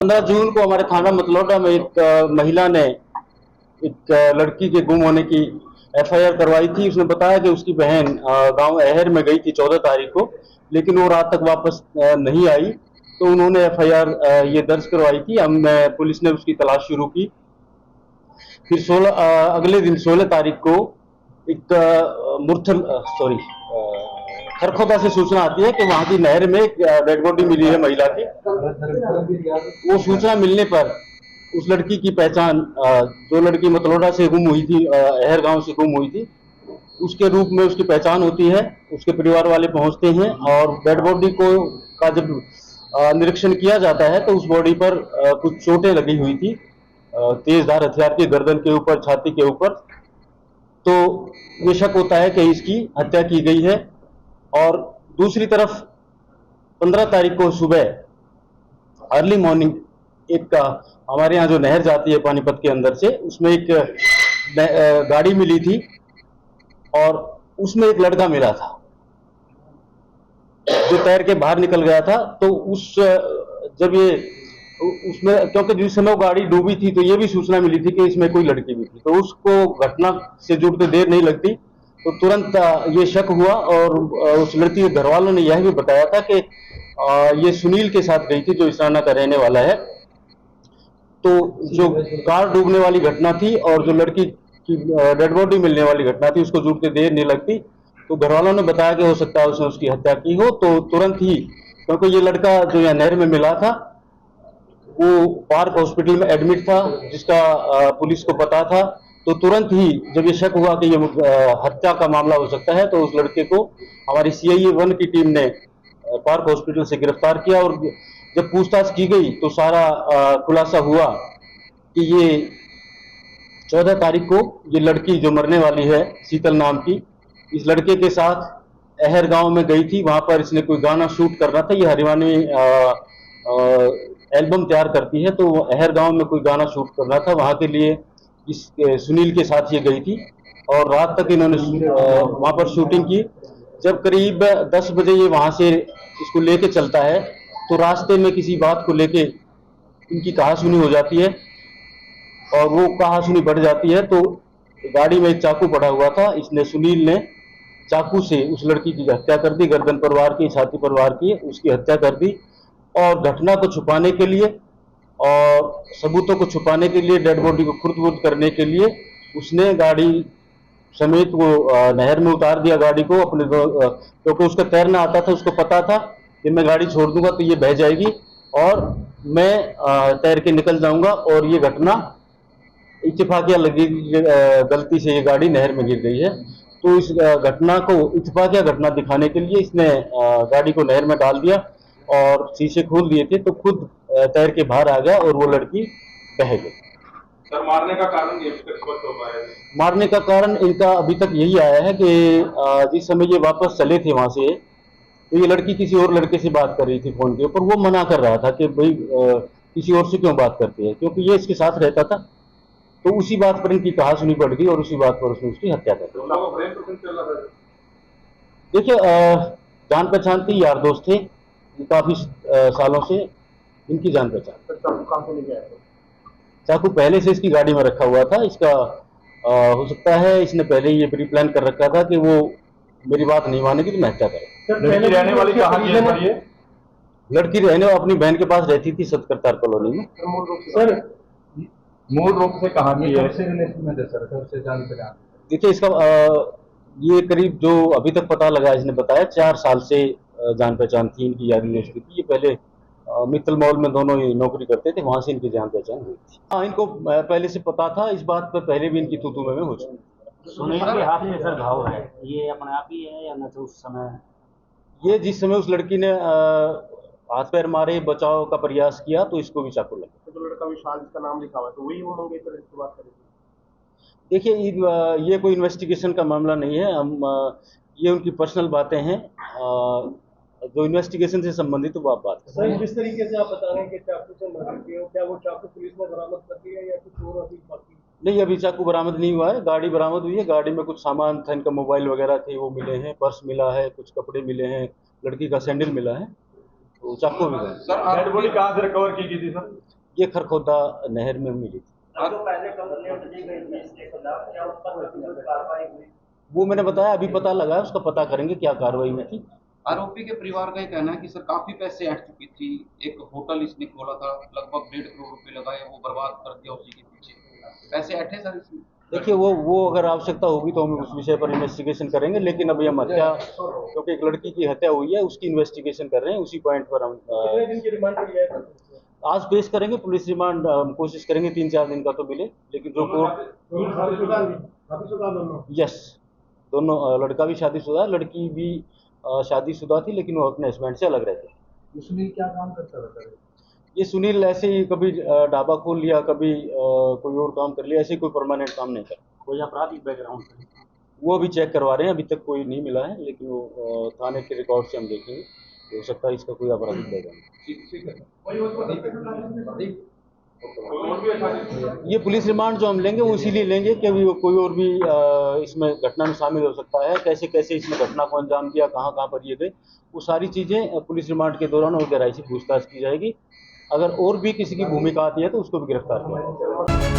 15 जून को हमारे थाना मतलौडा में एक महिला ने एक लड़की के गुम होने की एफआईआर करवाई थी। उसने बताया कि उसकी बहन गांव अहर में गई थी 14 तारीख को, लेकिन वो रात तक वापस नहीं आई। तो उन्होंने एफआईआर ये दर्ज करवाई थी। हम पुलिस ने उसकी तलाश शुरू की। फिर अगले दिन 16 तारीख को एक मुरथल सॉरी खरखोदा से सूचना आती है कि वहां की नहर में एक डेड बॉडी मिली है महिला की। वो सूचना मिलने पर उस लड़की की पहचान, जो लड़की मतलोडा से गुम हुई थी, अहर गांव से गुम हुई थी, उसके रूप में उसकी पहचान होती है। उसके परिवार वाले पहुंचते हैं और डेड बॉडी को का जब निरीक्षण किया जाता है तो उस बॉडी पर कुछ चोटें लगी हुई थी, तेज धार हथियार की, गर्दन के ऊपर, छाती के ऊपर। तो ये शक होता है कि इसकी हत्या की गई है। और दूसरी तरफ 15 तारीख को सुबह अर्ली मॉर्निंग एक हमारे यहाँ जो नहर जाती है पानीपत के अंदर से, उसमें एक गाड़ी मिली थी और उसमें एक लड़का मिला था जो तैर के बाहर निकल गया था। तो उस जब ये उसमें, क्योंकि जिस समय वो गाड़ी डूबी थी तो ये भी सूचना मिली थी कि इसमें कोई लड़की भी थी, तो उसको घटना से जुड़ते देर नहीं लगती। तो तुरंत ये शक हुआ और उस लड़की के घर वालों ने यह भी बताया था कि ये सुनील के साथ गई थी, जो इसराना का रहने वाला है। तो जो कार डूबने वाली घटना थी और जो लड़की की डेड बॉडी मिलने वाली घटना थी, उसको जुड़ते देर नहीं लगती। तो घर वालों ने बताया कि हो सकता है उसने उसकी हत्या की हो। तो तुरंत ही, क्योंकि ये लड़का जो यहाँ नहर में मिला था वो पार्क हॉस्पिटल में एडमिट था, जिसका पुलिस को पता था। तो तुरंत ही जब ये शक हुआ कि ये हत्या का मामला हो सकता है, तो उस लड़के को हमारी सीआईए 1 की टीम ने पार्क हॉस्पिटल से गिरफ्तार किया। और जब पूछताछ की गई तो सारा खुलासा हुआ कि ये 14 तारीख को ये लड़की जो मरने वाली है, शीतल नाम की, इस लड़के के साथ अहर गांव में गई थी। वहां पर इसने कोई गाना शूट करना था। ये हरिवानी एल्बम तैयार करती है, तो अहर गांव में कोई गाना शूट करना था, वहां के लिए इस सुनील के साथ ये गई थी और रात तक इन्होंने वहां पर शूटिंग की। जब करीब 10 बजे ये वहां से इसको लेके चलता है तो रास्ते में किसी बात को लेके इनकी कहासुनी हो जाती है और वो कहासुनी बढ़ जाती है। तो गाड़ी में एक चाकू पड़ा हुआ था, इसने सुनील ने चाकू से उस लड़की की हत्या कर दी, गर्दन पर वार की, छाती पर वार की, उसकी हत्या कर दी। और घटना को छुपाने के लिए और सबूतों को छुपाने के लिए, डेड बॉडी को खुर्द-बुर्द करने के लिए उसने गाड़ी समेत वो नहर में उतार दिया गाड़ी को अपने, क्योंकि उसका तैरना आता था, उसको पता था कि मैं गाड़ी छोड़ दूंगा तो ये बह जाएगी और मैं तैर के निकल जाऊंगा। और ये घटना इत्तेफाकिया लगी, गलती से ये गाड़ी नहर में गिर गई है। तो इस घटना को इत्तेफाकिया घटना दिखाने के लिए इसने गाड़ी को नहर में डाल दिया और शीशे खोल दिए थे, तो खुद तैर के बाहर आ गया और वो लड़की बह गई। सर, मारने का कारण ये स्पष्ट हो पाया है? मारने का कारण इनका अभी तक यही आया है कि जिस समय ये वापस चले थे वहां से, तो ये लड़की किसी और लड़के से बात कर रही थी फोन के ऊपर। वो मना कर रहा था कि भाई किसी और से क्यों बात करती है, क्योंकि ये इसके साथ रहता था। तो उसी बात पर इनकी कहासुनी बढ़ गई और उसी बात पर उसने उसकी हत्या कर दी। देखिए, जान पहचान थी, यार दोस्त थे, काफी सालों से इनकी जान पहचान। चाकू पहले से इसकी गाड़ी में रखा हुआ था। इसका हो सकता है इसने पहले ये प्री प्लान कर रखा था कि वो मेरी बात नहीं मानेगी तो मैं हत्या करूँ। लड़की रहने वाली कहाँ की है सर ये? लड़की रहने अपनी बहन के पास रहती थी सतकरतार कॉलोनी में। सर, मूल रूप से कहाँ की है? सर जान पहचान। देखिए, इसका ये करीब, जो अभी तक पता लगा, इसने बताया 4 साल से जान पहचान थी इनकी, यारी दोस्ती थी। ये पहले मित्तल मॉल में दोनों ही नौकरी करते थे, वहां से इनकी जान पहचान हुई थी। हाँ, इनको पहले से पता था, इस बात पर पहले भी इनकी तू में हो चुकी। सुनील के हाथ में सर घाव है, ये अपने आप ही है या न? तो उस समय, ये जिस समय उस लड़की ने हाथ पैर मारे, बचाव का प्रयास किया, तो इसको भी चाकू लगा। तो लड़का विशाल जिसका नाम लिखा हुआ है, तो वही वो मंगे सर इसकी बात करेंगे? देखिए, ये कोई इन्वेस्टिगेशन का मामला नहीं है। हम ये उनकी पर्सनल बातें हैं, जो इन्वेस्टिगेशन से संबंधित वो आप बात सर, जिस तरीके से आप बता रहे हैं कि चाकू से मर्डर किया, क्या वो चाकू पुलिस ने बरामद कर दिया या कुछ और अभी बाकी? नहीं, अभी चाकू बरामद नहीं हुआ है। गाड़ी बरामद हुई है, गाड़ी में कुछ सामान था, इनका मोबाइल वगैरह थे वो मिले हैं, पर्स मिला है, कुछ कपड़े मिले हैं, लड़की का सैंडल मिला है। तो चाकू भी गए। सर डेड बॉडी कहाँ से रिकवर की गई थी सर? ये खरखोदा नहर में मिली थी। जो पहले कंप्लेंट दी गई थी इसके खिलाफ, क्या उस पर कोई कार्रवाई हुई? वो मैंने बताया अभी पता लगा है, उसका पता करेंगे क्या कार्रवाई में थी। आरोपी के परिवार का ये कहना है कि सर काफी पैसे ऐंठ चुकी थी। एक होटल इसने खोला था, लगभग 1.5 करोड़ रुपए लगाए, वो बर्बाद कर दिया उसी के पीछे। पैसे ऐंठे सर इसमें? देखिए वो अगर आवश्यकता होगी तो हम उस विषय पर इन्वेस्टिगेशन करेंगे, लेकिन अभी हम हत्या, क्योंकि एक लड़की की हत्या हुई है, उसकी इन्वेस्टिगेशन कर रहे हैं। उसी पॉइंट पर हम कितने दिन की रिमांड पर लिया है सर? आज पेश करेंगे। पुलिस रिमांड कोशिश करेंगे 3-4 दिन का तो मिले, लेकिन जो कोर्ट शादीशुदा दोनों? यस, दोनों लड़का भी शादीशुदा है, लड़की भी शादीशुदा थी, लेकिन वो अपने हस्बैंड से अलग रहते हैं। सुनील क्या काम करता था सर? ये सुनील ऐसे ही कभी ढाबा खोल लिया, कभी कोई और काम कर लिया, ऐसे कोई परमानेंट काम नहीं करता। कोई आपराधिक बैकग्राउंड से? वो अभी चेक करवा रहे हैं, अभी तक कोई नहीं मिला है, लेकिन वो थाने के रिकॉर्ड से हम देखेंगे, हो सकता है इसका कोई आपराधिक बैकग्राउंड। ये पुलिस रिमांड जो हम लेंगे वो इसीलिए लेंगे कि भी कोई और भी इसमें घटना में शामिल हो सकता है, कैसे कैसे इसमें घटना को अंजाम दिया, कहाँ कहाँ पर ये गए, वो सारी चीज़ें पुलिस रिमांड के दौरान और गहराई से पूछताछ की जाएगी। अगर और भी किसी की भूमिका आती है तो उसको भी गिरफ्तार किया जाएगा।